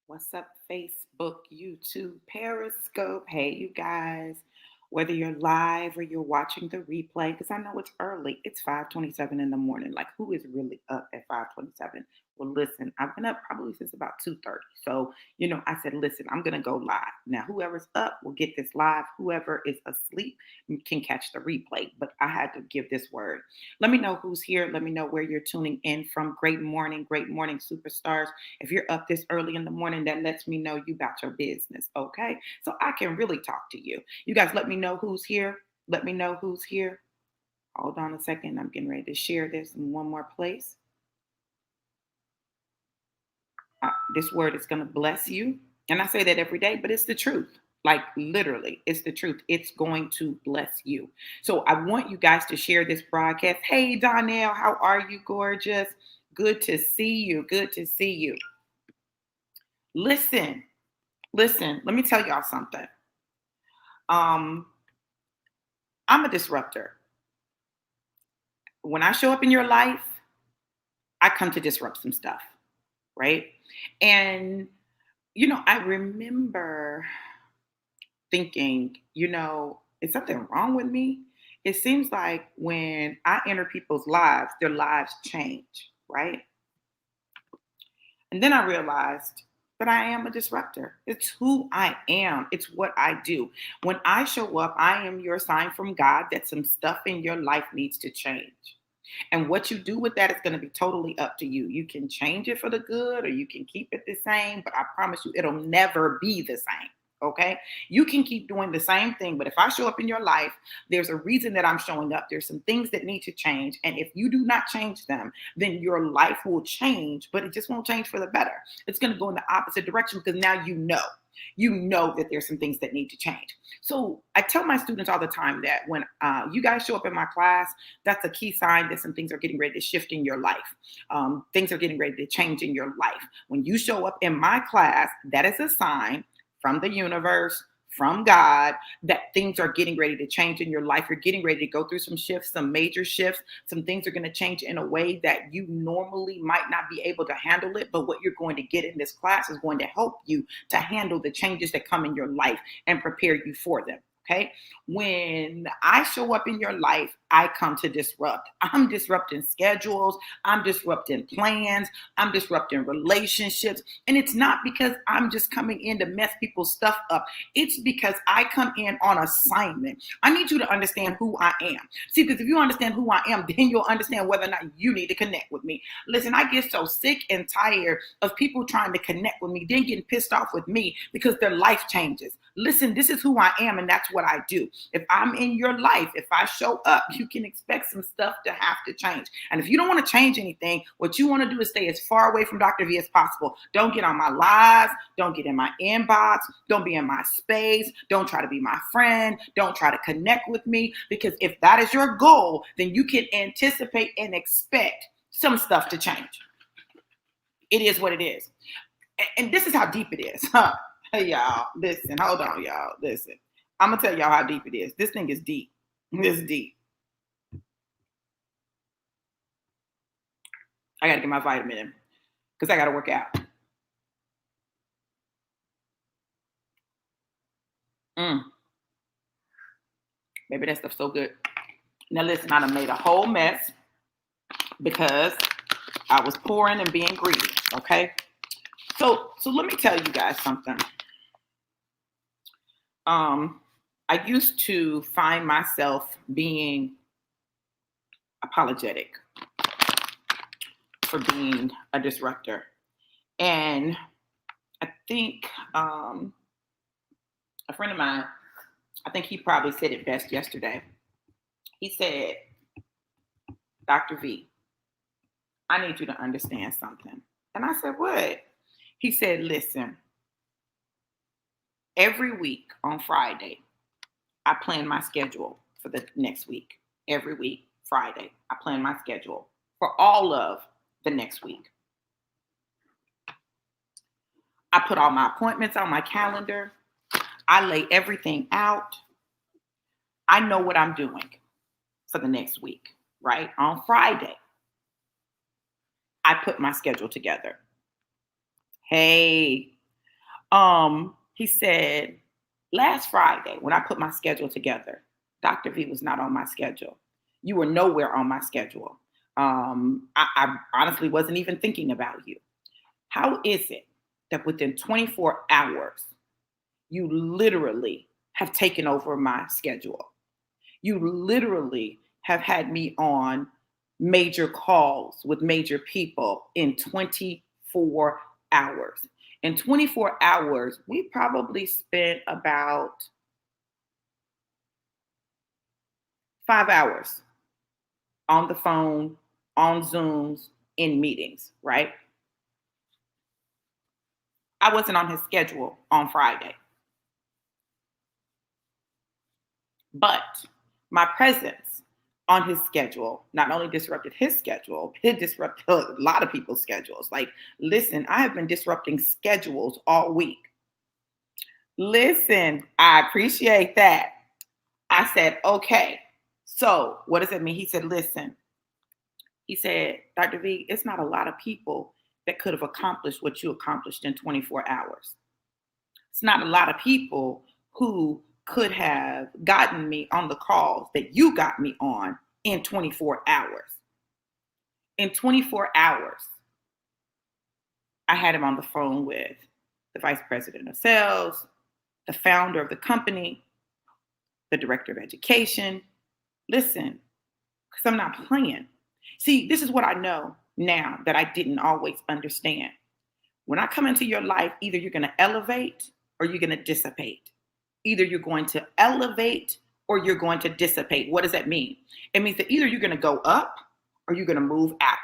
What's up, Facebook, YouTube, Periscope? Hey, you guys. Whether you're live or you're watching the replay, because I know it's early. It's 5:27 in the morning. Like, who is really up at 5:27? Well, listen, I've been up probably since about 2:30. So, I said, listen, I'm gonna go live. Now, whoever's up will get this live. Whoever is asleep can catch the replay. But I had to give this word. Let me know who's here. Let me know where you're tuning in from. Great morning, superstars. If you're up this early in the morning, that lets me know you got your business, okay? So I can really talk to you. You guys let me know who's here. Let me know who's here. Hold on a second. I'm getting ready to share this in one more place. This word is going to bless you. And I say that every day, but it's the truth. Like literally, it's the truth. It's going to bless you. So I want you guys to share this broadcast. Hey, Donnell, how are you, gorgeous? Good to see you. Good to see you. Listen, let me tell y'all something. I'm a disruptor. When I show up in your life, I come to disrupt some stuff, right? And, I remember thinking, is something wrong with me? It seems like when I enter people's lives, their lives change, right? And then I realized that I am a disruptor. It's who I am. It's what I do. When I show up, I am your sign from God that some stuff in your life needs to change. And what you do with that is going to be totally up to you. You can change it for the good or you can keep it the same, but I promise you it'll never be the same. Okay. You can keep doing the same thing, but if I show up in your life, there's a reason that I'm showing up. There's some things that need to change. And if you do not change them, then your life will change, but it just won't change for the better. It's going to go in the opposite direction because now you know that there's some things that need to change. So I tell my students all the time that when you guys show up in my class, that's a key sign that some things are getting ready to shift in your life. Things are getting ready to change in your life. When you show up in my class, that is a sign from the universe, from God, that things are getting ready to change in your life. You're getting ready to go through some shifts, some major shifts. Some things are going to change in a way that you normally might not be able to handle it. But what you're going to get in this class is going to help you to handle the changes that come in your life and prepare you for them. Okay. When I show up in your life, I come to disrupt. I'm disrupting schedules. I'm disrupting plans. I'm disrupting relationships. And it's not because I'm just coming in to mess people's stuff up. It's because I come in on assignment. I need you to understand who I am. See, because if you understand who I am, then you'll understand whether or not you need to connect with me. Listen, I get so sick and tired of people trying to connect with me, then getting pissed off with me because their life changes. Listen, this is who I am, and that's what I do. If I'm in your life, if I show up, you can expect some stuff to have to change. And if you don't want to change anything, what you want to do is stay as far away from Dr. V as possible. Don't get on my lives. Don't get in my inbox. Don't be in my space. Don't try to be my friend. Don't try to connect with me. Because if that is your goal, then you can anticipate and expect some stuff to change. It is what it is. And this is how deep it is. Hey, y'all, listen, hold on, y'all, listen. I'm going to tell y'all how deep it is. This thing is deep. This is deep. I got to get my vitamin in because I got to work out. Baby, that stuff's so good. Now, listen, I done made a whole mess because I was pouring and being greedy, okay? So let me tell you guys something. I used to find myself being apologetic for being a disruptor. And I think a friend of mine, I think he probably said it best yesterday. He said, Dr. V, I need you to understand something. And I said, what? He said, listen, every week on Friday, I plan my schedule for the next week. Every week, Friday, I plan my schedule for all of the next week. I put all my appointments on my calendar. I lay everything out. I know what I'm doing for the next week, right? On Friday, I put my schedule together. Hey, He said, last Friday, when I put my schedule together, Dr. V was not on my schedule. You were nowhere on my schedule. I honestly wasn't even thinking about you. How is it that within 24 hours, you literally have taken over my schedule? You literally have had me on major calls with major people in 24 hours. In 24 hours, we probably spent about 5 hours on the phone, on Zooms, in meetings, right? I wasn't on his schedule on Friday, but my presence on his schedule not only disrupted his schedule, it disrupted a lot of people's schedules. Like, listen, I have been disrupting schedules all week. Listen, I appreciate that. I said, okay, so what does it mean? He said, listen, he said, Dr. V, it's not a lot of people that could have accomplished what you accomplished in 24 hours. It's not a lot of people who could have gotten me on the calls that you got me on in 24 hours. In 24 hours, I had him on the phone with the vice president of sales, the founder of the company, the director of education. Listen, because I'm not playing. See, this is what I know now that I didn't always understand. When I come into your life, either you're going to elevate or you're going to dissipate. Either you're going to elevate or you're going to dissipate. What does that mean? It means that either you're going to go up or you're going to move out.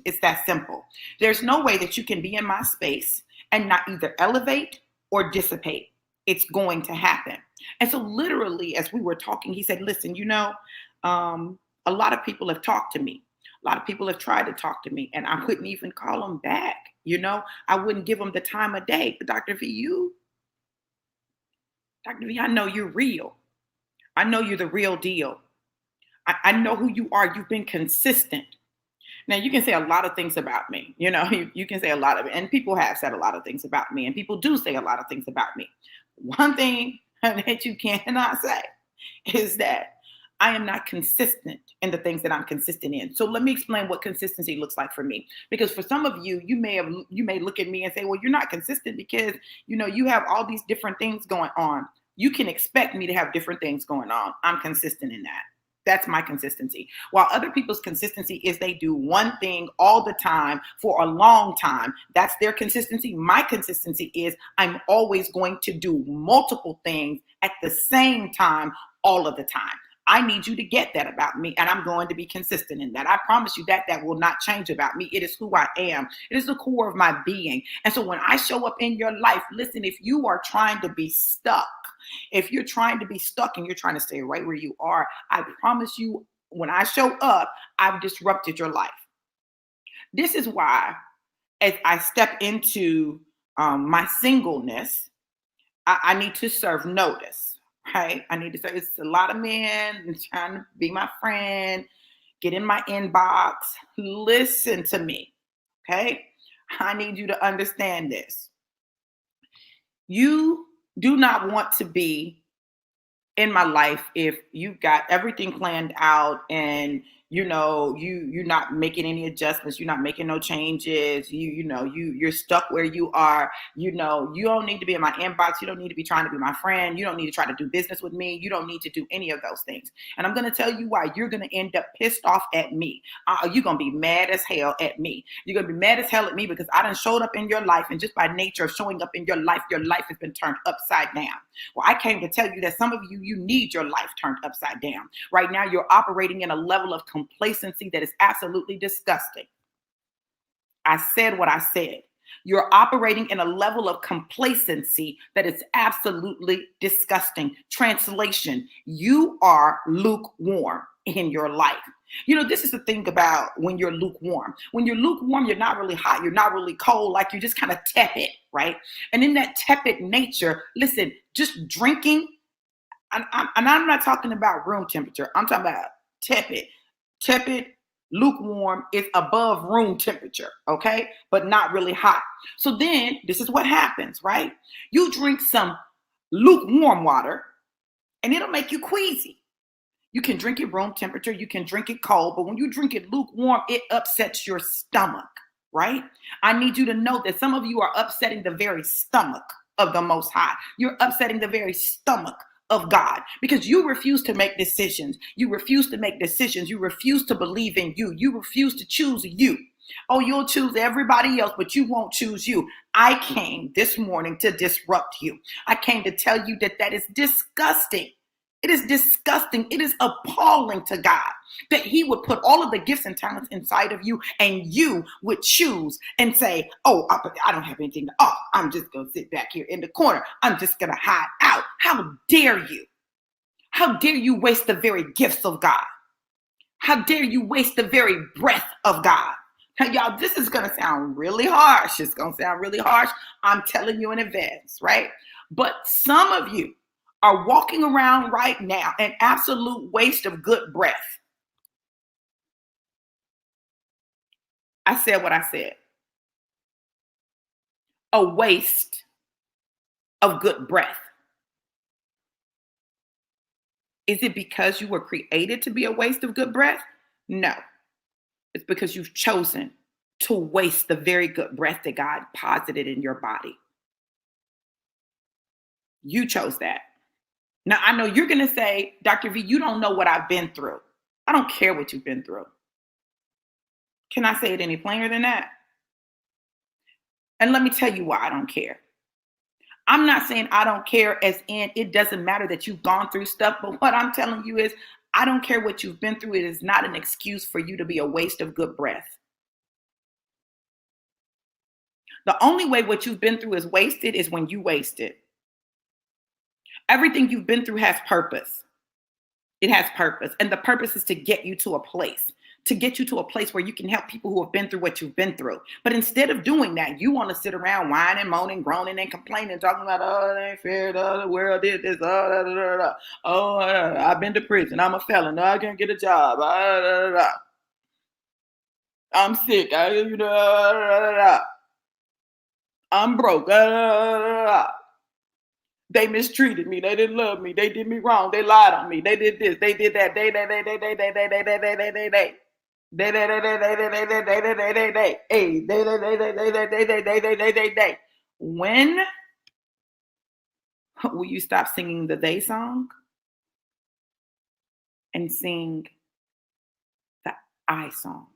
It's that simple. There's no way that you can be in my space and not either elevate or dissipate. It's going to happen. And so literally, as we were talking, he said, listen, a lot of people have talked to me. A lot of people have tried to talk to me, and I wouldn't even call them back. I wouldn't give them the time of day. But Dr. V, I know you're real. I know you're the real deal. I know who you are. You've been consistent. Now, you can say a lot of things about me. You can say a lot of it. And people have said a lot of things about me. And people do say a lot of things about me. One thing that you cannot say is that I am not consistent in the things that I'm consistent in. So let me explain what consistency looks like for me. Because for some of you, you may look at me and say, well, you're not consistent because, you have all these different things going on. You can expect me to have different things going on. I'm consistent in that. That's my consistency. While other people's consistency is they do one thing all the time for a long time. That's their consistency. My consistency is I'm always going to do multiple things at the same time all of the time. I need you to get that about me, and I'm going to be consistent in that. I promise you that will not change about me. It is who I am. It is the core of my being. And so when I show up in your life, listen, if you are trying to be stuck, if you're trying to be stuck and you're trying to stay right where you are, I promise you, when I show up, I've disrupted your life. This is why, as I step into my singleness, I need to serve notice. Right? I need to say it's a lot of men trying to be my friend, get in my inbox, listen to me. Okay? I need you to understand this. You do not want to be in my life if you've got everything planned out and you're not making any adjustments, you're not making no changes, you're stuck where you are. You don't need to be in my inbox, you don't need to be trying to be my friend, you don't need to try to do business with me, you don't need to do any of those things. And I'm going to tell you why. You're going to end up pissed off at me. You're going to be mad as hell at me. You're going to be mad as hell at me because I done showed up in your life, and just by nature of showing up in your life has been turned upside down. Well, I came to tell you that some of you need your life turned upside down. Right now, you're operating in a level of complacency that is absolutely disgusting. I said what I said. You're operating in a level of complacency that is absolutely disgusting. Translation, you are lukewarm in your life. This is the thing about when you're lukewarm. When you're lukewarm, you're not really hot, you're not really cold, like you're just kind of tepid, right? And in that tepid nature, listen, just drinking, and I'm not talking about room temperature, I'm talking about tepid, Lukewarm is above room temperature, okay? But not really hot. So then this is what happens, right? You drink some lukewarm water and it'll make you queasy. You can drink it room temperature, you can drink it cold, but when you drink it lukewarm, it upsets your stomach, right? I need you to know that some of you are upsetting the very stomach of the Most High. You're upsetting the very stomach of God because you refuse to make decisions. You refuse to make decisions. You refuse to believe in you. You refuse to choose you. Oh, you'll choose everybody else, but you won't choose you. I came this morning to disrupt you. I came to tell you that that is disgusting. It is disgusting. It is appalling to God that he would put all of the gifts and talents inside of you and you would choose and say, oh, I don't have anything to offer. I'm just going to sit back here in the corner. I'm just going to hide out. How dare you? How dare you waste the very gifts of God? How dare you waste the very breath of God? Now, y'all, this is going to sound really harsh. It's going to sound really harsh. I'm telling you in advance, right? But some of you are walking around right now an absolute waste of good breath. I said what I said. A waste of good breath. Is it because you were created to be a waste of good breath? No. It's because you've chosen to waste the very good breath that God posited in your body. You chose that. Now, I know you're going to say, Dr. V, you don't know what I've been through. I don't care what you've been through. Can I say it any plainer than that? And let me tell you why I don't care. I'm not saying I don't care as in it doesn't matter that you've gone through stuff, but what I'm telling you is I don't care what you've been through. It is not an excuse for you to be a waste of good breath. The only way what you've been through is wasted is when you waste it. Everything you've been through has purpose. It has purpose. And the purpose is to get you to a place where you can help people who have been through what you've been through. But instead of doing that, you want to sit around whining, moaning, groaning, and complaining, talking about, oh, it ain't fair, the world did this, I've been to prison, I'm a felon, I can't get a job, I'm sick, I'm broke, They mistreated me. They didn't love me. They did me wrong. They lied on me. They did this. They did that. When will you stop singing the they song and sing the I song?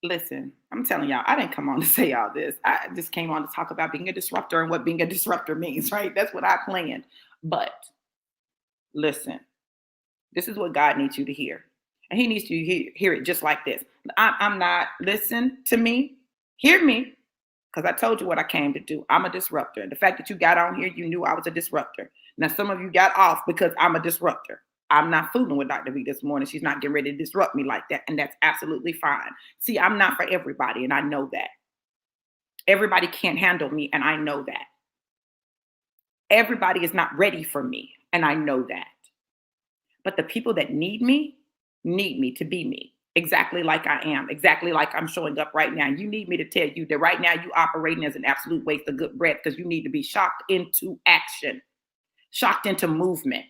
Listen, I'm telling y'all, I didn't come on to say all this. I just came on to talk about being a disruptor and what being a disruptor means, right? That's what I planned. But listen, this is what God needs you to hear. And he needs you to hear it just like this. I'm not, listen to me, hear me, because I told you what I came to do. I'm a disruptor. And the fact that you got on here, you knew I was a disruptor. Now, some of you got off because I'm a disruptor. I'm not fooling with Dr. V this morning. She's not getting ready to disrupt me like that. And that's absolutely fine. See, I'm not for everybody. And I know that. Everybody can't handle me. And I know that. Everybody is not ready for me. And I know that. But the people that need me to be me. Exactly like I am. Exactly like I'm showing up right now. You need me to tell you that right now you operating as an absolute waste of good breath because you need to be shocked into action. Shocked into movement.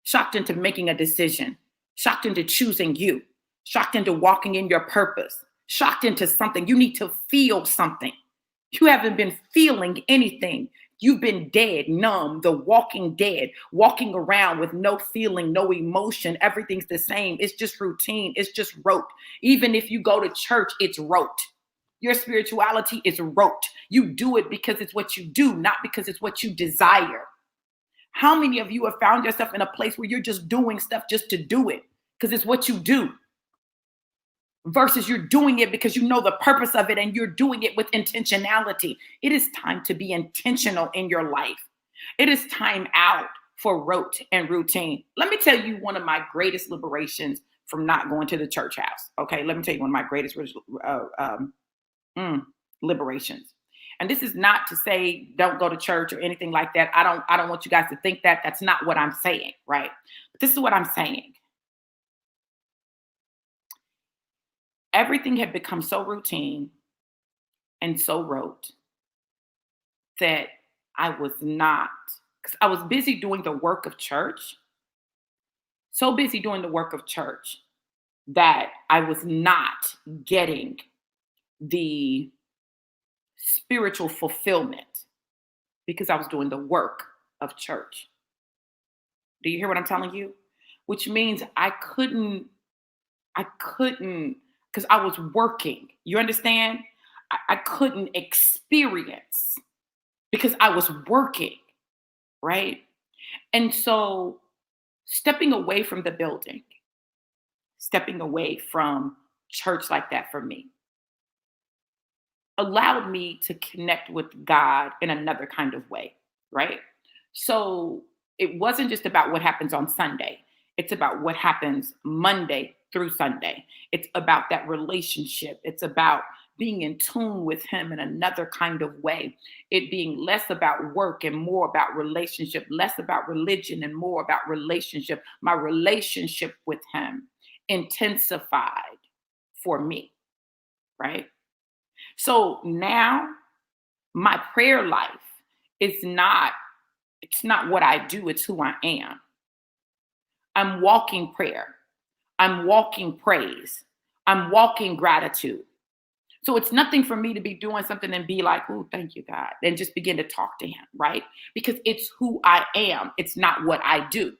Shocked into making a decision, shocked into choosing you, shocked into walking in your purpose, shocked into something. You need to feel something. You haven't been feeling anything. You've been dead, numb, the walking dead, walking around with no feeling, no emotion. Everything's the same. It's just routine. It's just rote. Even if you go to church, it's rote. Your spirituality is rote. You do it because it's what you do, not because it's what you desire. How many of you have found yourself in a place where you're just doing stuff just to do it because it's what you do versus you're doing it because you know the purpose of it and you're doing it with intentionality? It is time to be intentional in your life. It is time out for rote and routine. Let me tell you one of my greatest liberations from not going to the church house. Okay, let me tell you one of my greatest liberations. And this is not to say don't go to church or anything like that. I don't want you guys to think that. That's not what I'm saying, right? But this is what I'm saying. Everything had become so routine and so rote that I was not, because I was busy doing the work of church, so busy doing the work of church that I was not getting the spiritual fulfillment because I was doing the work of church. Do you hear what I'm telling you? Which means I couldn't, because I was working. You understand? I couldn't experience because I was working, right? And so stepping away from the building, stepping away from church like that for me allowed me to connect with God in another kind of way, right? So it wasn't just about what happens on Sunday. It's about what happens Monday through Sunday. It's about that relationship. It's about being in tune with Him in another kind of way. It being less about work and more about relationship, less about religion and more about relationship. My relationship with Him intensified for me, right? So now my prayer life is not, it's not what I do, it's who I am. I'm walking prayer. I'm walking praise. I'm walking gratitude. So it's nothing for me to be doing something and be like, oh, thank you, God, and just begin to talk to Him, right? Because it's who I am. It's not what I do.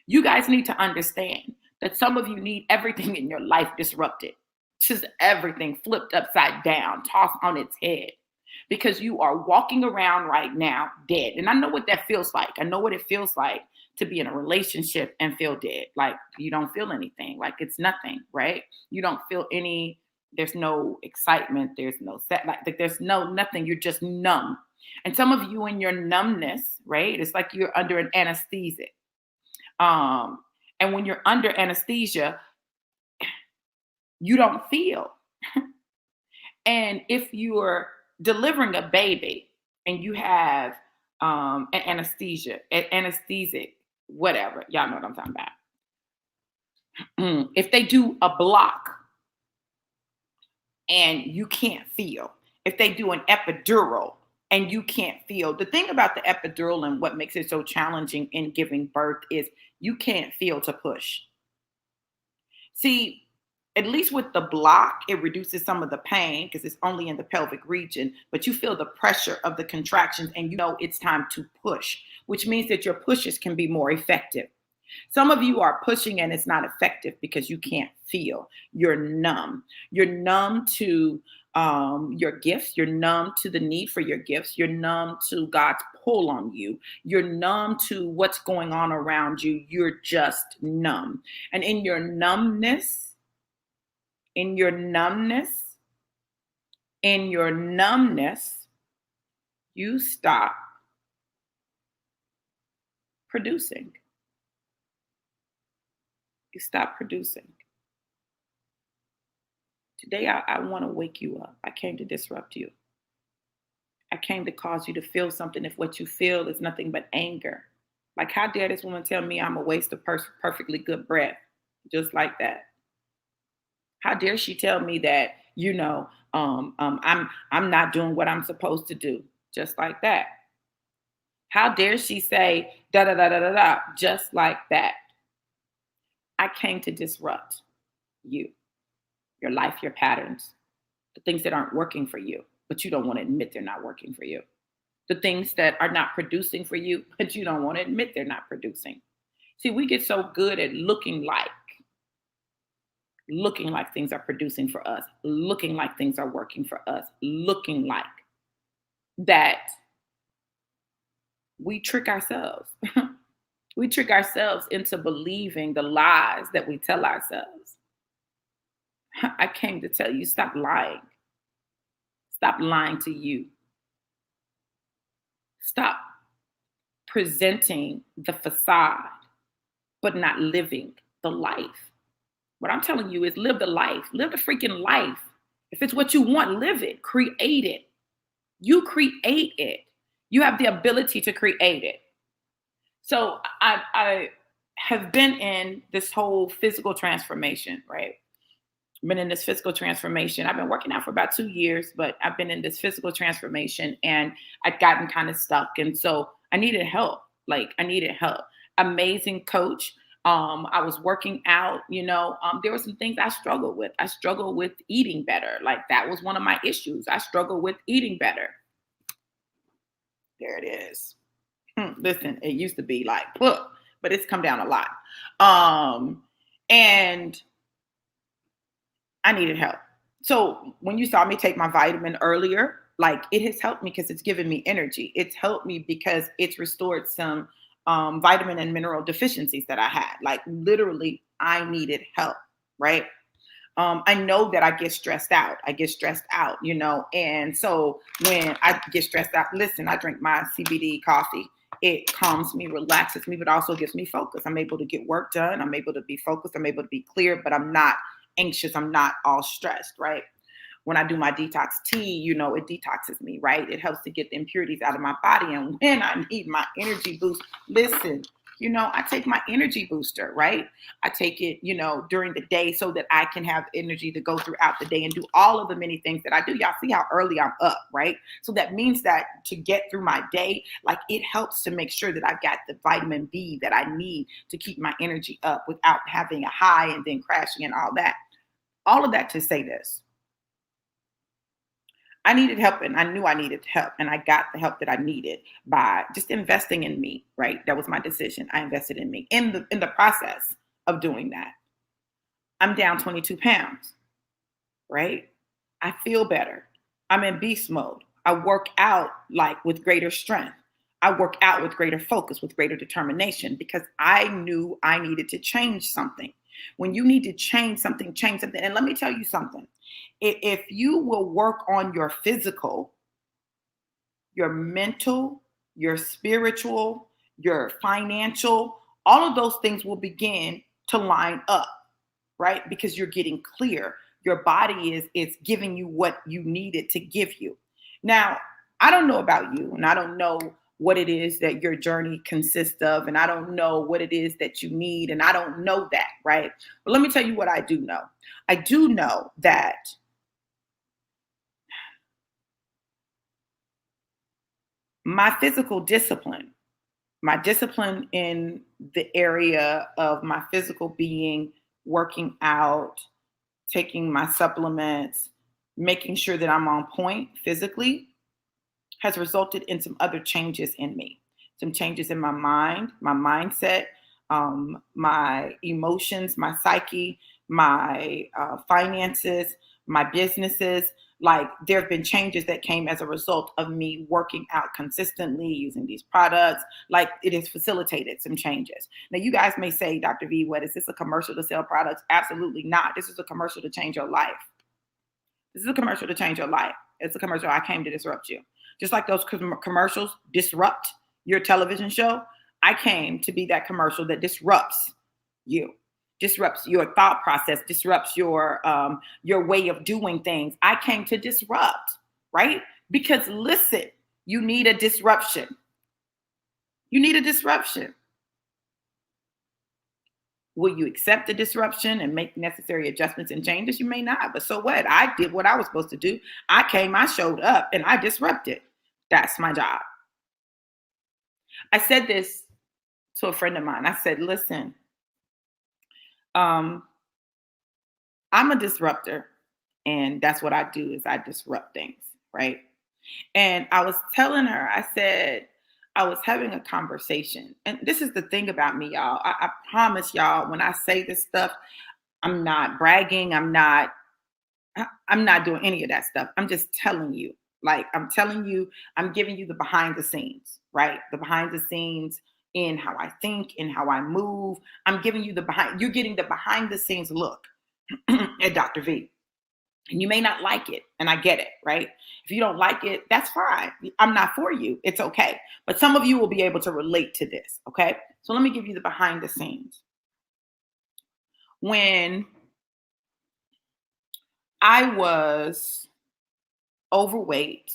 You guys need to understand that some of you need everything in your life disrupted. Just everything flipped upside down, tossed on its head. Because you are walking around right now dead. And I know what that feels like. I know what it feels like to be in a relationship and feel dead. Like you don't feel anything. Like it's nothing, right? You don't feel any, there's no excitement. There's no set, like there's no nothing. You're just numb. And some of you in your numbness, right? It's like you're under an anesthesia. And when you're under anesthesia, you don't feel. And if you're delivering a baby and you have an anesthetic, whatever, y'all know what I'm talking about. If they do a block and you can't feel, if they do an epidural and you can't feel, the thing about the epidural and what makes it so challenging in giving birth is you can't feel to push. See, at least with the block, it reduces some of the pain because it's only in the pelvic region, but you feel the pressure of the contractions and you know it's time to push, which means that your pushes can be more effective. Some of you are pushing and it's not effective because you can't feel. You're numb. You're numb to your gifts. You're numb to the need for your gifts. You're numb to God's pull on you. You're numb to what's going on around you. You're just numb. And in your numbness, in your numbness, you stop producing. You stop producing. Today, I want to wake you up. I came to disrupt you. I came to cause you to feel something if what you feel is nothing but anger. Like, how dare this woman tell me I'm a waste of perfectly good breath? Just like that. How dare she tell me that, I'm not doing what I'm supposed to do? Just like that. How dare she say da da da da da da? Just like that. I came to disrupt you, your life, your patterns, the things that aren't working for you, but you don't want to admit they're not working for you. The things that are not producing for you, but you don't want to admit they're not producing. See, we get so good at looking like things are producing for us, looking like things are working for us, looking like that we trick ourselves. We trick ourselves into believing the lies that we tell ourselves. I came to tell you, stop lying. Stop lying to you. Stop presenting the facade, but not living the life. What I'm telling you is live the life. Live the freaking life. If it's what you want, live it. Create it. You create it. You have the ability to create it. So I have been in this whole physical transformation, right? Been in this physical transformation. I've been working out for about 2 years, but I've been in this physical transformation and I'd gotten kind of stuck. And so I needed help. Like I needed help. Amazing coach. I was working out, there were some things I struggled with. I struggled with eating better. Like that was one of my issues. I struggled with eating better. There it is. Listen, it used to be like, look, but it's come down a lot. And I needed help. So when you saw me take my vitamin earlier, like it has helped me because it's given me energy. It's helped me because it's restored some vitamin and mineral deficiencies that I had. Like literally, I needed help, right? I know that I get stressed out. And so when I get stressed out, listen, I drink my CBD coffee. It calms me, relaxes me, but also gives me focus. I'm able to get work done. I'm able to be focused. I'm able to be clear, but I'm not anxious. I'm not all stressed, right? When I do my detox tea, it detoxes me, right? It helps to get the impurities out of my body. And when I need my energy boost, listen, I take my energy booster, right? I take it, during the day so that I can have energy to go throughout the day and do all of the many things that I do. Y'all see how early I'm up, right? So that means that to get through my day, like it helps to make sure that I've got the vitamin B that I need to keep my energy up without having a high and then crashing and all that. All of that to say this. I needed help and I knew I needed help and I got the help that I needed by just investing in me, right? That was my decision. I invested in me. In the process of doing that, I'm down 22 pounds, right? I feel better. I'm in beast mode. I work out like with greater strength. I work out with greater focus, with greater determination because I knew I needed to change something. When you need to change something, change something. And let me tell you something. If you will work on your physical, your mental, your spiritual, your financial, all of those things will begin to line up, right? Because you're getting clear. Your body is giving you what you needed to give you. Now, I don't know about you, and I don't know what it is that your journey consists of, and I don't know what it is that you need, and I don't know that, right? But let me tell you what I do know. I do know that my physical discipline, my discipline in the area of my physical being, working out, taking my supplements, making sure that I'm on point physically, has resulted in some other changes in me, some changes in my mind, my mindset, my emotions, my psyche, my finances, my businesses. Like there have been changes that came as a result of me working out consistently using these products. Like it has facilitated some changes. Now, you guys may say, Dr. V, what is this, a commercial to sell products? Absolutely not. This is a commercial to change your life. This is a commercial to change your life. It's a commercial. I came to disrupt you. Just like those commercials disrupt your television show, I came to be that commercial that disrupts you, disrupts your thought process, disrupts your way of doing things. I came to disrupt, right? Because listen, you need a disruption. You need a disruption. Will you accept the disruption and make necessary adjustments and changes? You may not, but so what? I did what I was supposed to do. I came, I showed up, and I disrupted. That's my job. I said this to a friend of mine. I said, listen, um, I'm a disruptor, and that's what I do is I disrupt things, right? And I was telling her, I said, I was having a conversation. And this is the thing about me, y'all. I promise y'all, when I say this stuff, I'm not bragging. I'm not doing any of that stuff. I'm just telling you. Like I'm telling you, I'm giving you the behind the scenes, right? The behind the scenes in how I think, in how I move. I'm giving you you're getting the behind the scenes look at Dr. V. And you may not like it, and I get it, right? If you don't like it, that's fine. I'm not for you. It's okay. But some of you will be able to relate to this, okay? So let me give you the behind the scenes. When I was overweight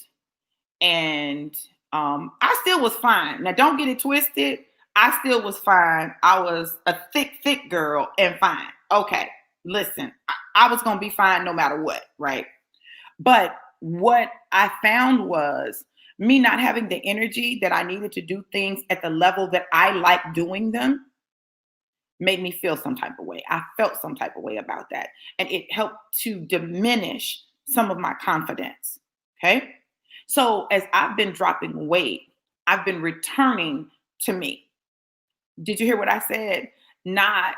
And I still was fine. Now, don't get it twisted. I still was fine. I was a thick girl and fine. Okay, listen, I was going to be fine no matter what, right? But what I found was me not having the energy that I needed to do things at the level that I like doing them made me feel some type of way. I felt some type of way about that. And it helped to diminish some of my confidence. Okay. So as I've been dropping weight, I've been returning to me. Did you hear what I said? Not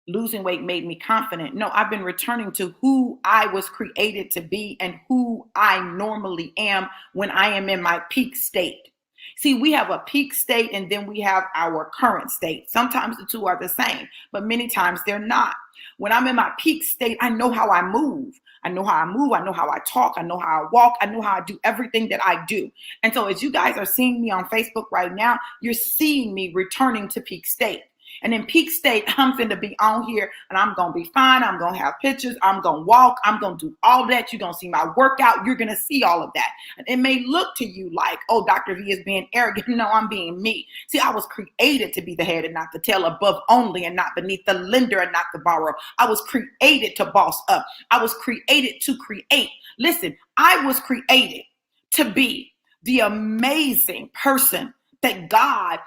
losing weight made me confident. No, I've been returning to who I was created to be and who I normally am when I am in my peak state. See, we have a peak state and then we have our current state. Sometimes the two are the same, but many times they're not. When I'm in my peak state, I know how I move. I know how I move. I know how I talk. I know how I walk. I know how I do everything that I do. And so as you guys are seeing me on Facebook right now, you're seeing me returning to peak state. And in peak state, I'm going to be on here and I'm going to be fine. I'm going to have pictures. I'm going to walk. I'm going to do all that. You're going to see my workout. You're going to see all of that. And it may look to you like, oh, Dr. V is being arrogant. No, I'm being me. See, I was created to be the head and not the tail, above only and not beneath, the lender and not the borrower. I was created to boss up. I was created to create. Listen, I was created to be the amazing person that God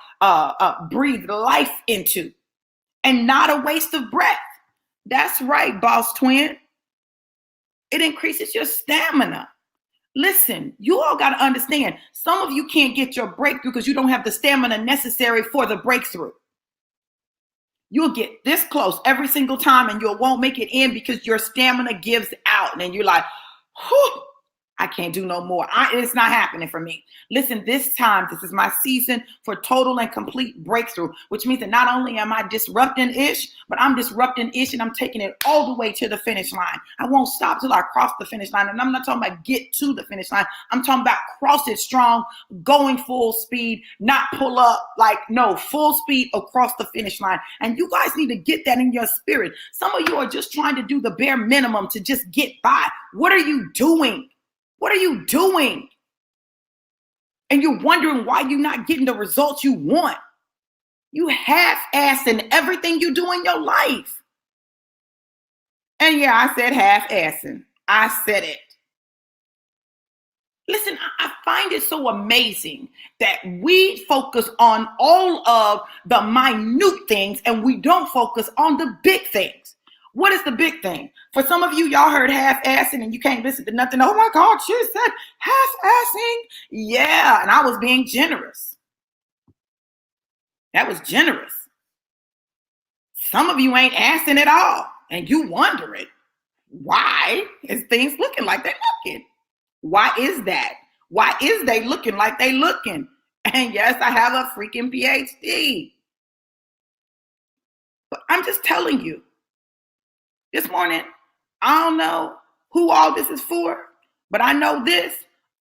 breathed life into, and not a waste of breath. That's right, boss twin. It increases your stamina. Listen, you all got to understand, some of you can't get your breakthrough because you don't have the stamina necessary for the breakthrough. You'll get this close every single time and you won't make it in because your stamina gives out. And you're like, whew, I can't do no more. It's not happening for me. Listen, this time, this is my season for total and complete breakthrough, which means that not only am I disrupting ish, but I'm disrupting ish and I'm taking it all the way to the finish line. I won't stop till I cross the finish line. And I'm not talking about get to the finish line. I'm talking about cross it strong, going full speed, not pull up, full speed across the finish line. And you guys need to get that in your spirit. Some of you are just trying to do the bare minimum to just get by. What are you doing? What are you doing? And you're wondering why you're not getting the results you want. You half-assing everything you do in your life. And yeah, I said half-assing. I said it. Listen, I find it so amazing that we focus on all of the minute things and we don't focus on the big things. What is the big thing? For some of you, y'all heard half-assing and you can't listen to nothing. Oh my God, she said half-assing. Yeah, and I was being generous. That was generous. Some of you ain't assing at all. And you wondering, why is things looking like they're looking? Why is that? Why is they looking like they looking? And yes, I have a freaking PhD. But I'm just telling you, this morning, I don't know who all this is for, but I know this.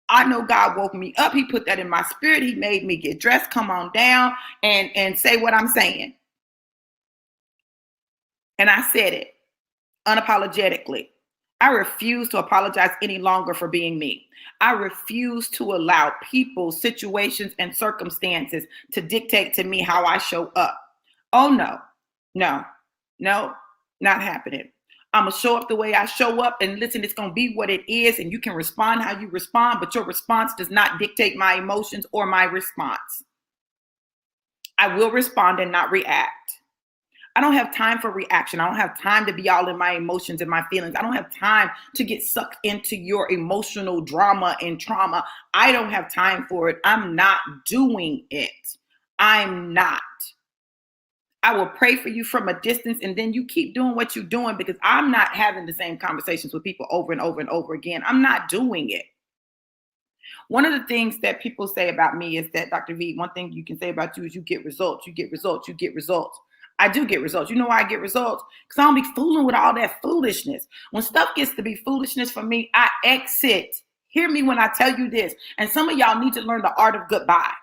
I know God woke me up. He put that in my spirit. He made me get dressed, come on down, and say what I'm saying. And I said it unapologetically. I refuse to apologize any longer for being me. I refuse to allow people, situations, and circumstances to dictate to me how I show up. Oh, no, not happening. I'm going to show up the way I show up, and listen, it's going to be what it is, and you can respond how you respond, but your response does not dictate my emotions or my response. I will respond and not react. I don't have time for reaction. I don't have time to be all in my emotions and my feelings. I don't have time to get sucked into your emotional drama and trauma. I don't have time for it. I'm not doing it. I'm not. I will pray for you from a distance, and then you keep doing what you're doing, because I'm not having the same conversations with people over and over and over again. I'm not doing it. One of the things that people say about me is that, Dr. V, one thing you can say about you is you get results, you get results, you get results. I do get results. You know why I get results? Because I don't be fooling with all that foolishness. When stuff gets to be foolishness for me, I exit. Hear me when I tell you this. And some of y'all need to learn the art of goodbye.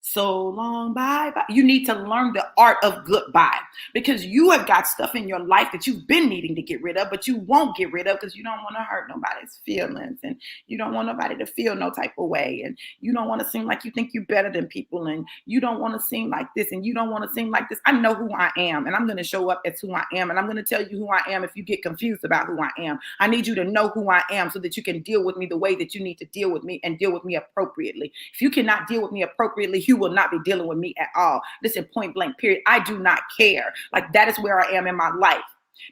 So long, bye bye. You need to learn the art of goodbye, because you have got stuff in your life that you've been needing to get rid of, but you won't get rid of because you don't want to hurt nobody's feelings, and you don't want nobody to feel no type of way, and you don't want to seem like you think you're better than people, and you don't want to seem like this, and you don't want to seem like this. I know who I am, and I'm going to show up as who I am, and I'm going to tell you who I am if you get confused about who I am. I need you to know who I am so that you can deal with me the way that you need to deal with me, and deal with me appropriately. If you cannot deal with me appropriately, you will not be dealing with me at all. Listen, point blank, period. I do not care. Like, that is where I am in my life.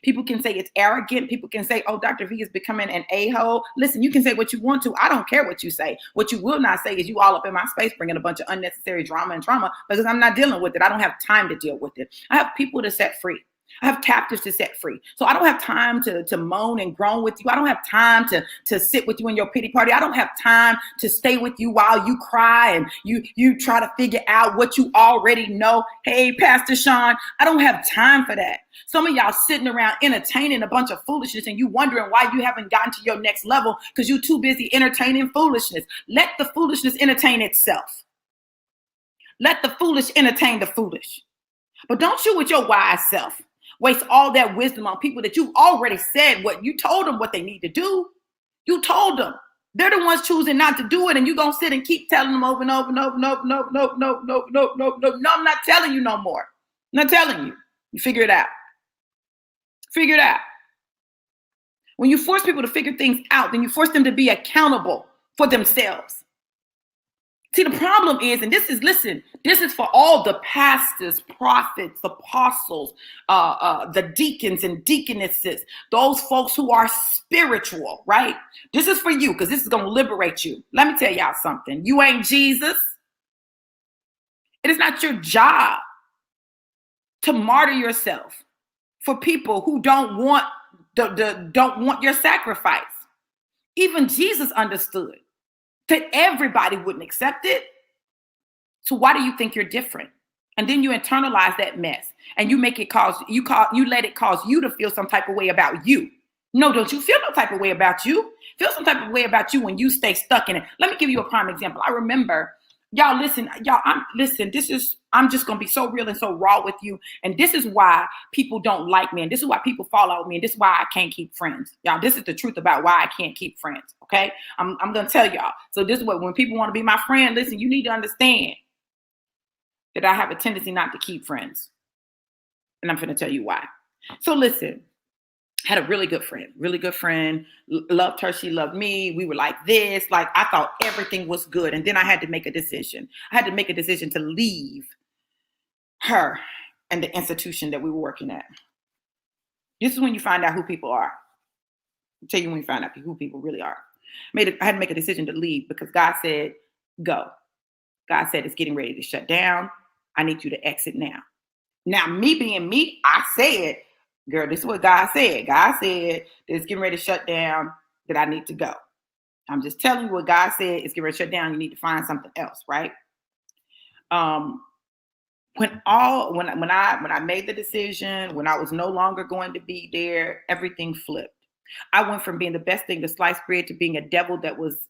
People can say it's arrogant. People can say, oh, Dr. V is becoming an a-hole. Listen, you can say what you want to. I don't care what you say. What you will not say is you all up in my space bringing a bunch of unnecessary drama and trauma, because I'm not dealing with it. I don't have time to deal with it. I have people to set free. I have captives to set free. So I don't have time to moan and groan with you. I don't have time to sit with you in your pity party. I don't have time to stay with you while you cry and you try to figure out what you already know. Hey, Pastor Sean, I don't have time for that. Some of y'all sitting around entertaining a bunch of foolishness, and you wondering why you haven't gotten to your next level because you're too busy entertaining foolishness. Let the foolishness entertain itself. Let the foolish entertain the foolish. But don't you with your wise self waste all that wisdom on people that you already said what you told them what they need to do. You told them. They're the ones choosing not to do it, and you're going to sit and keep telling them over and over and over and over and over and over and over and over and over and over. No, I'm not telling you no more. I'm not telling you. You figure it out. Figure it out. When you force people to figure things out, then you force them to be accountable for themselves. See, the problem is, and this is for all the pastors, prophets, apostles, the deacons and deaconesses, those folks who are spiritual, right? This is for you, because this is going to liberate you. Let me tell y'all something. You ain't Jesus. It is not your job to martyr yourself for people who don't want your sacrifice. Even Jesus understood that everybody wouldn't accept it. So why do you think you're different? And then you internalize that mess, and you make it you let it cause you to feel some type of way about you. No, don't you feel no type of way about you. Feel some type of way about you when you stay stuck in it. Let me give you a prime example. I remember, I'm just going to be so real and so raw with you. And this is why people don't like me. And this is why people fall out with me. And this is why I can't keep friends. Y'all, this is the truth about why I can't keep friends. Okay. I'm going to tell y'all. So this is what, when people want to be my friend, listen, you need to understand that I have a tendency not to keep friends. And I'm going to tell you why. So listen, had a really good friend, loved her. She loved me. We were like this, like I thought everything was good. And then I had to make a decision. I had to make a decision to leave her and the institution that we were working at. This is when you find out who people are. I'll tell you when you find out who people really are. I had to make a decision to leave because God said, go. God said, it's getting ready to shut down. I need you to exit now. Now, me being me, I said, girl, this is what God said. God said that it's getting ready to shut down, that I need to go. I'm just telling you what God said. It's getting ready to shut down. You need to find something else, right? When I made the decision, when I was no longer going to be there, everything flipped. I went from being the best thing to sliced bread to being a devil that was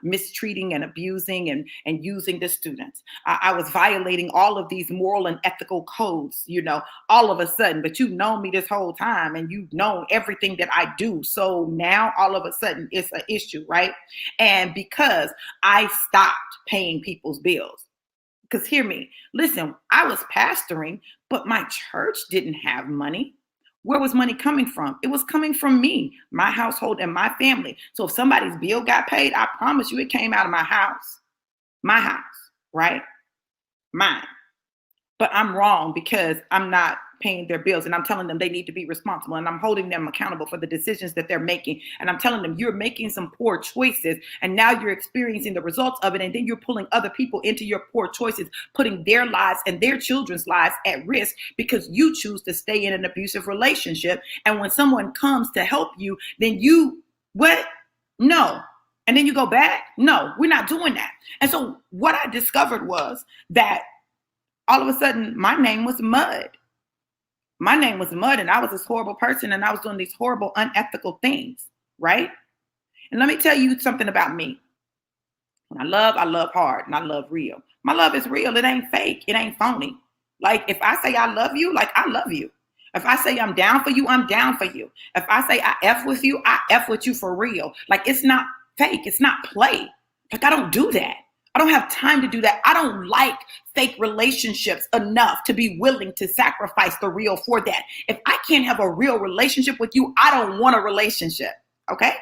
mistreating and abusing and using the students. I was violating all of these moral and ethical codes, all of a sudden. But you've known me this whole time, and you've known everything that I do. So now all of a sudden it's an issue, right? And because I stopped paying people's bills. Because hear me, listen, I was pastoring, but my church didn't have money. Where was money coming from? It was coming from me, my household, and my family. So if somebody's bill got paid, I promise you it came out of my house, right? Mine. But I'm wrong because I'm not paying their bills, and I'm telling them they need to be responsible, and I'm holding them accountable for the decisions that they're making. And I'm telling them you're making some poor choices, and now you're experiencing the results of it. And then you're pulling other people into your poor choices, putting their lives and their children's lives at risk because you choose to stay in an abusive relationship. And when someone comes to help you, then what? No. And then you go back? No, we're not doing that. And so what I discovered was that all of a sudden my name was mud. My name was mud, and I was this horrible person, and I was doing these horrible, unethical things, right? And let me tell you something about me. When I love hard and I love real. My love is real. It ain't fake. It ain't phony. Like if I say I love you, like I love you. If I say I'm down for you, I'm down for you. If I say I F with you, I F with you for real. Like it's not fake. It's not play. Like I don't do that. I don't have time to do that. I don't like fake relationships enough to be willing to sacrifice the real for that. If I can't have a real relationship with you, I don't want a relationship. Okay?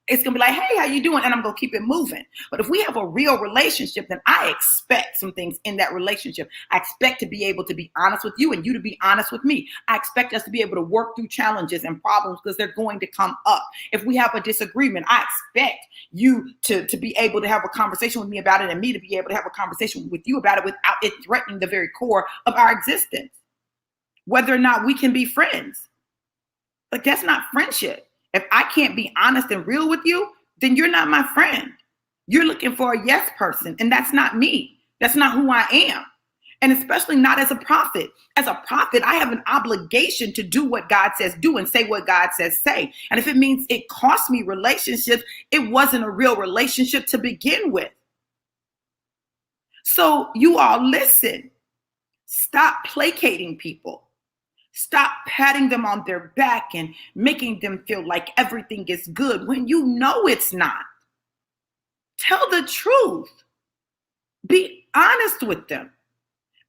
It's going to be like, hey, how you doing? And I'm going to keep it moving. But if we have a real relationship, then I expect some things in that relationship. I expect to be able to be honest with you and you to be honest with me. I expect us to be able to work through challenges and problems because they're going to come up. If we have a disagreement, I expect you to be able to have a conversation with me about it and me to be able to have a conversation with you about it without it threatening the very core of our existence. Whether or not we can be friends. Like that's not friendship. If I can't be honest and real with you, then you're not my friend. You're looking for a yes person, and that's not me. That's not who I am. And especially not as a prophet. As a prophet, I have an obligation to do what God says do and say what God says say. And if it means it costs me relationships, it wasn't a real relationship to begin with. So you all listen. Stop placating people. Stop patting them on their back and making them feel like everything is good when you know it's not. Tell the truth. Be honest with them.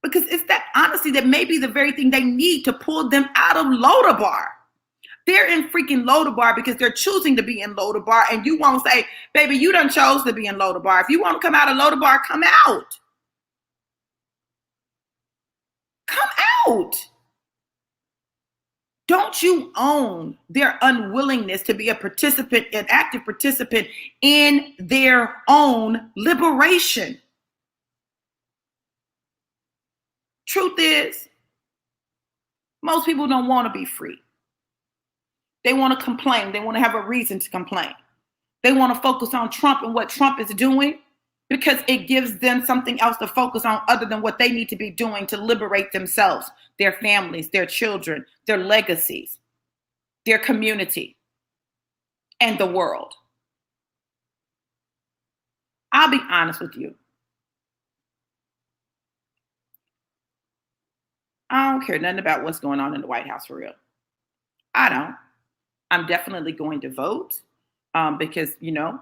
Because it's that honesty that may be the very thing they need to pull them out of Lodabar. They're in freaking Lodabar because they're choosing to be in Lodabar, and you won't say, baby, you done chose to be in Lodabar. If you want to come out of Lodabar, come out. Come out. Don't you own their unwillingness to be a participant, an active participant in their own liberation? Truth is, most people don't want to be free. They want to complain. They want to have a reason to complain. They want to focus on Trump and what Trump is doing because it gives them something else to focus on other than what they need to be doing to liberate themselves, their families, their children, their legacies, their community, and the world. I'll be honest with you. I don't care nothing about what's going on in the White House for real. I don't. I'm definitely going to vote because,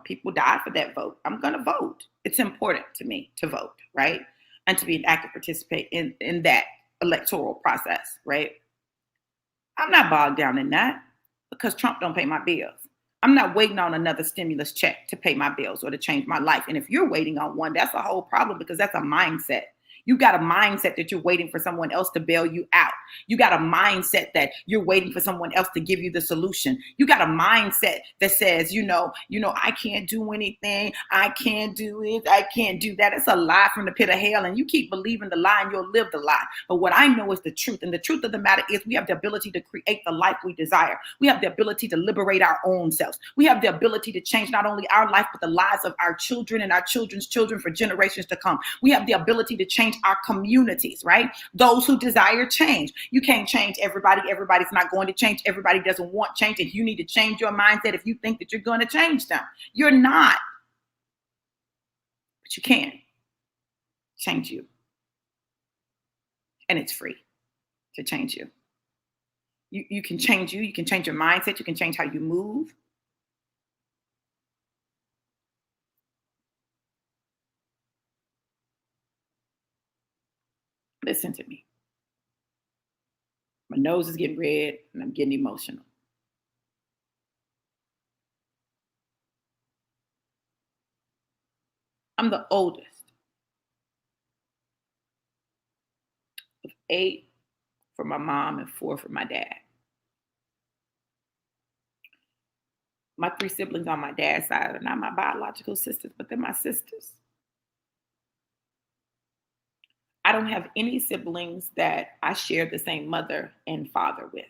people died for that vote. I'm going to vote. It's important to me to vote, right? And to be an active participant in that electoral process, right? I'm not bogged down in that because Trump don't pay my bills. I'm not waiting on another stimulus check to pay my bills or to change my life. And if you're waiting on one, that's a whole problem because that's a mindset. You got a mindset that you're waiting for someone else to bail you out. You got a mindset that you're waiting for someone else to give you the solution. You got a mindset that says, I can't do anything. I can't do it. I can't do that. It's a lie from the pit of hell. And you keep believing the lie and you'll live the lie. But what I know is the truth. And the truth of the matter is we have the ability to create the life we desire. We have the ability to liberate our own selves. We have the ability to change not only our life, but the lives of our children and our children's children for generations to come. We have the ability to change our communities, right? Those who desire change. You can't change everybody. Everybody's not going to change. Everybody doesn't want change. And you need to change your mindset if you think that you're going to change them. You're not. But you can change you. And it's free to change you. You can change you. You can change your mindset. You can change how you move. Listen to me. My nose is getting red and I'm getting emotional. I'm the oldest of 8 for my mom and 4 for my dad. My 3 siblings on my dad's side are not my biological sisters, but they're my sisters. I don't have any siblings that I share the same mother and father with.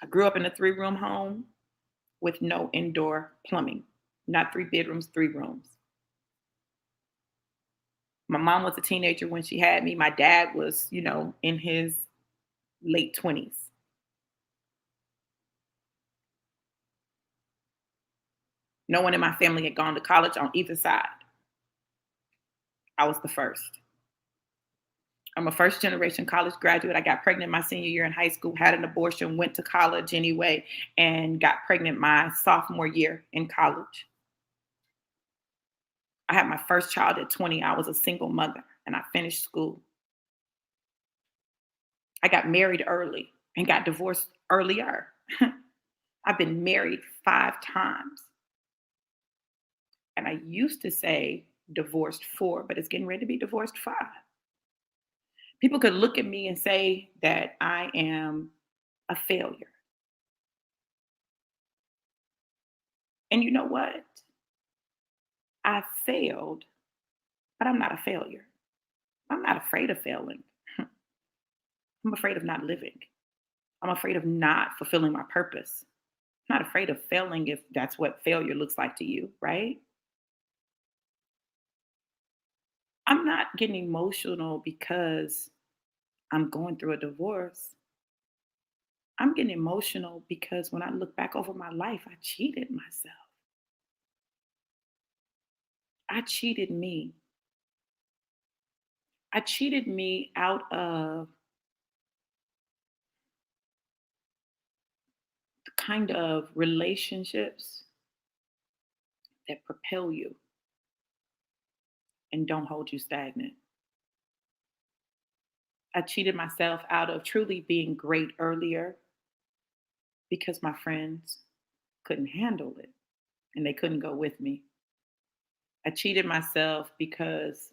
I grew up in a 3-room home with no indoor plumbing, not 3 bedrooms, 3 rooms. My mom was a teenager when she had me. My dad was, in his late 20s. No one in my family had gone to college on either side. I was the first. I'm a first generation college graduate. I got pregnant my senior year in high school, had an abortion, went to college anyway, and got pregnant my sophomore year in college. I had my first child at 20. I was a single mother and I finished school. I got married early and got divorced earlier. I've been married 5 times. And I used to say divorced 4, but it's getting ready to be divorced 5. People could look at me and say that I am a failure. And you know what? I failed, but I'm not a failure. I'm not afraid of failing. I'm afraid of not living. I'm afraid of not fulfilling my purpose. I'm not afraid of failing if that's what failure looks like to you, right? I'm not getting emotional because I'm going through a divorce. I'm getting emotional because when I look back over my life, I cheated myself. I cheated me. I cheated me out of the kind of relationships that propel you and don't hold you stagnant. I cheated myself out of truly being great earlier because my friends couldn't handle it and they couldn't go with me. I cheated myself because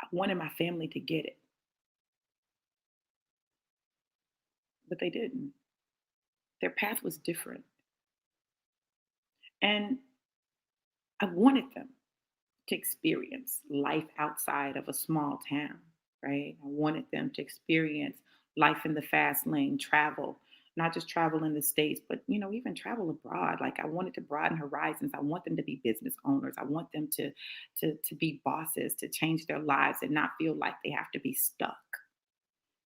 I wanted my family to get it, but they didn't. Their path was different. And I wanted them to experience life outside of a small town, right? I wanted them to experience life in the fast lane, travel, not just travel in the States, but even travel abroad. Like I wanted to broaden horizons. I want them to be business owners. I want them to be bosses, to change their lives and not feel like they have to be stuck.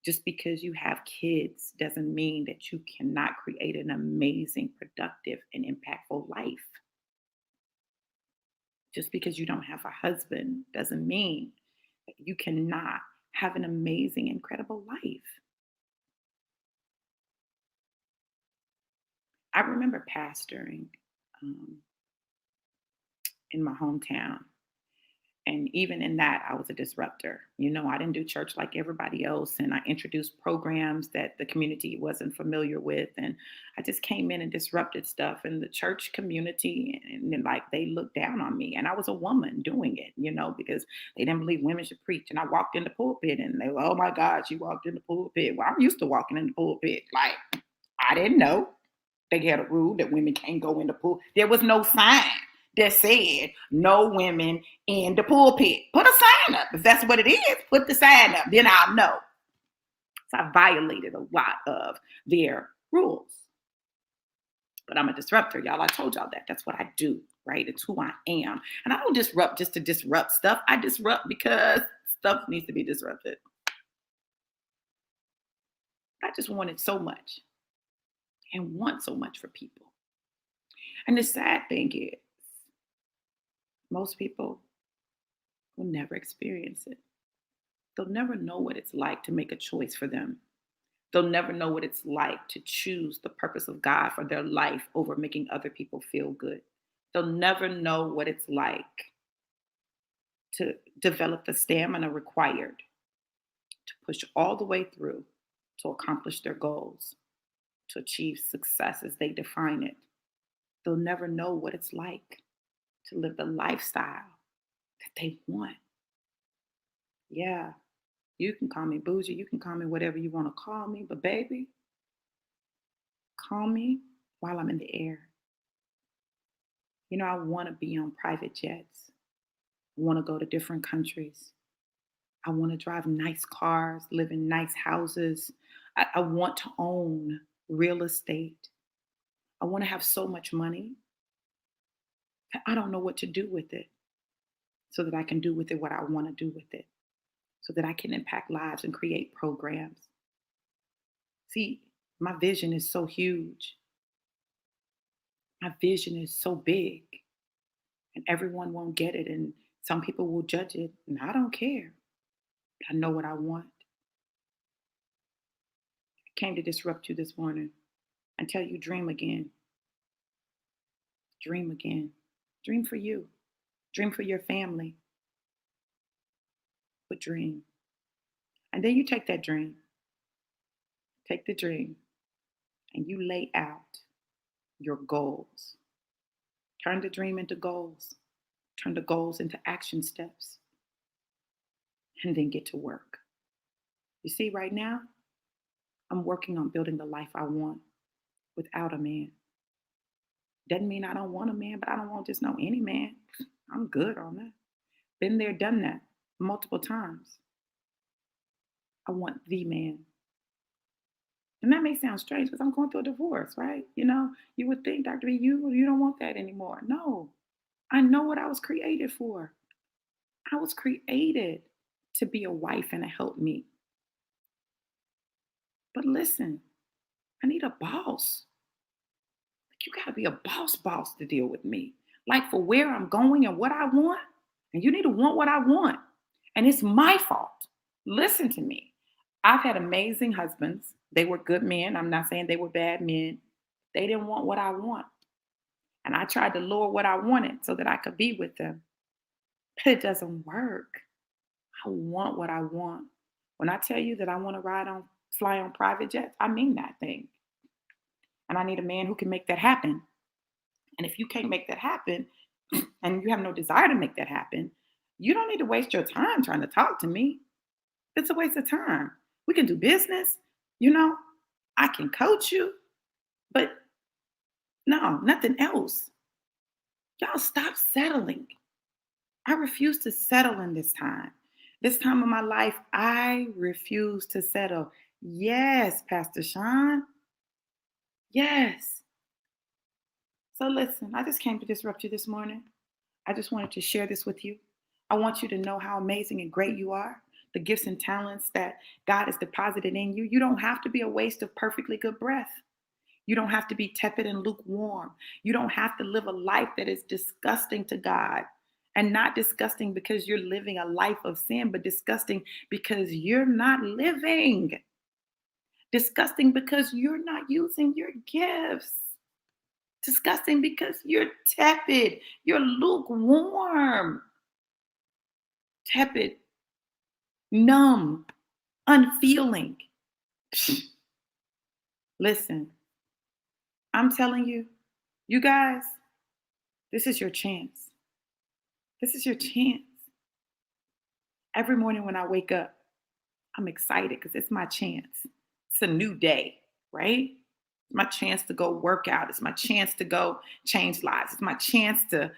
Just because you have kids doesn't mean that you cannot create an amazing, productive, and impactful life. Just because you don't have a husband doesn't mean that you cannot have an amazing, incredible life. I remember pastoring um, in my hometown. And even in that, I was a disruptor. I didn't do church like everybody else. And I introduced programs that the community wasn't familiar with. And I just came in and disrupted stuff. And the church community, and then like they looked down on me. And I was a woman doing it, because they didn't believe women should preach. And I walked in the pulpit and they were, oh my God, she walked in the pulpit. Well, I'm used to walking in the pulpit. Like, I didn't know. They had a rule that women can't go in the pool. There was no sign that said no women in the pulpit. Put a sign up. If that's what it is, put the sign up. Then I'll know. So I violated a lot of their rules. But I'm a disruptor, y'all. I told y'all that. That's what I do, right? It's who I am. And I don't disrupt just to disrupt stuff. I disrupt because stuff needs to be disrupted. I just wanted so much and want so much for people. And the sad thing is, most people will never experience it. They'll never know what it's like to make a choice for them. They'll never know what it's like to choose the purpose of God for their life over making other people feel good. They'll never know what it's like to develop the stamina required to push all the way through to accomplish their goals, to achieve success as they define it. They'll never know what it's like to live the lifestyle that they want. Yeah, you can call me bougie, you can call me whatever you want to call me, but baby, call me while I'm in the air. I want to be on private jets. I want to go to different countries. I want to drive nice cars, live in nice houses. I want to own real estate. I want to have so much money that I don't know what to do with it so that I can do with it what I want to do with it, so that I can impact lives and create programs. See, my vision is so huge. My vision is so big and everyone won't get it. And some people will judge it. And I don't care. I know what I want. I came to disrupt you this morning and tell you dream again. Dream again. Dream for you. Dream for your family. But dream. And then you take the dream, and you lay out your goals. Turn the dream into goals. Turn the goals into action steps. And then get to work. You see, right now, I'm working on building the life I want without a man. Doesn't mean I don't want a man, but I don't want just no any man. I'm good on that. Been there, done that multiple times. I want the man. And that may sound strange because I'm going through a divorce, right? You would think, Dr. B, you don't want that anymore. No, I know what I was created for. I was created to be a wife and a helpmeet. But listen, I need a boss. Like, you gotta be a boss to deal with me. Like, for where I'm going and what I want. And you need to want what I want. And it's my fault. Listen to me. I've had amazing husbands. They were good men. I'm not saying they were bad men. They didn't want what I want. And I tried to lower what I wanted so that I could be with them. But it doesn't work. I want what I want. When I tell you that I want to fly on private jets, I mean that thing. And I need a man who can make that happen. And if you can't make that happen and you have no desire to make that happen, you don't need to waste your time trying to talk to me. It's a waste of time. We can do business, you know, I can coach you, but no, nothing else. Y'all stop settling. I refuse to settle in this time. This time of my life, I refuse to settle. Yes, Pastor Sean. Yes. So listen, I just came to disrupt you this morning. I just wanted to share this with you. I want you to know how amazing and great you are, the gifts and talents that God has deposited in you. You don't have to be a waste of perfectly good breath. You don't have to be tepid and lukewarm. You don't have to live a life that is disgusting to God. And not disgusting because you're living a life of sin, but disgusting because you're not living. Disgusting because you're not using your gifts. Disgusting because you're tepid. You're lukewarm. Tepid, numb, unfeeling. Listen, I'm telling you, you guys, this is your chance. This is your chance. Every morning when I wake up, I'm excited because it's my chance. It's a new day, right? It's my chance to go work out. It's my chance to go change lives. It's my chance to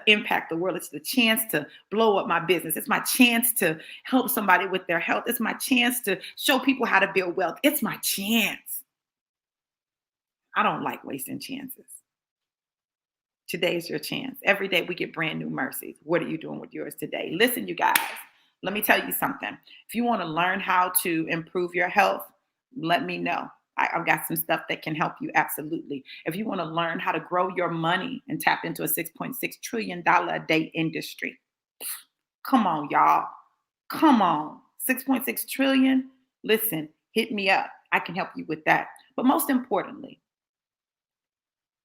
impact the world. It's the chance to blow up my business. It's my chance to help somebody with their health. It's my chance to show people how to build wealth. It's my chance. I don't like wasting chances. Today is your chance. Every day we get brand new mercies. What are you doing with yours today? Listen, you guys, let me tell you something. If you want to learn how to improve your health, let me know. I've got some stuff that can help you. Absolutely. If you want to learn how to grow your money and tap into a $6.6 trillion a day industry, come on, y'all. Come on. 6.6 trillion. Listen, hit me up. I can help you with that. But most importantly,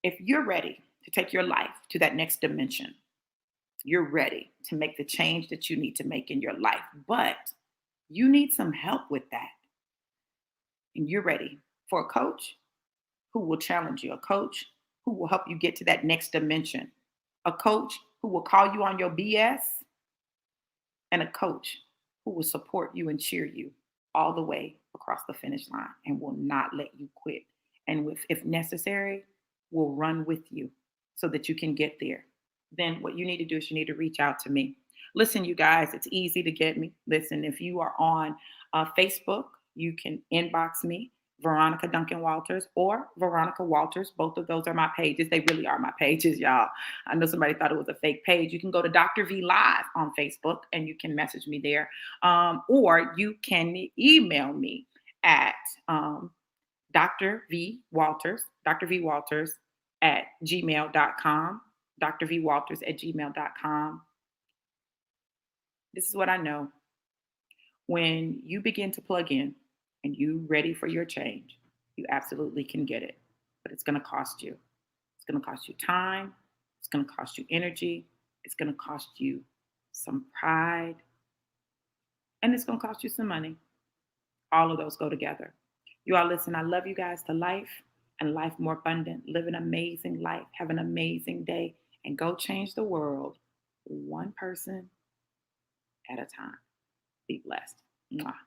if you're ready to take your life to that next dimension, you're ready to make the change that you need to make in your life, but you need some help with that. And you're ready for a coach who will challenge you, a coach who will help you get to that next dimension, a coach who will call you on your BS, and a coach who will support you and cheer you all the way across the finish line and will not let you quit. And if necessary, will run with you so that you can get there. Then what you need to do is you need to reach out to me. Listen, you guys, it's easy to get me. Listen, if you are on Facebook, you can inbox me, Veronica Duncan Walters or Veronica Walters. Both of those are my pages. They really are my pages, y'all. I know somebody thought it was a fake page. You can go to Dr. V Live on Facebook and you can message me there. Or you can email me at Dr. V Walters at gmail.com, drvwalters at gmail.com. This is what I know. When you begin to plug in and you ready for your change, you absolutely can get it. But it's going to cost you. It's going to cost you time. It's going to cost you energy. It's going to cost you some pride. And it's going to cost you some money. All of those go together. You all listen, I love you guys to life and life more abundant. Live an amazing life. Have an amazing day. And go change the world one person at a time. Be blessed. Mwah.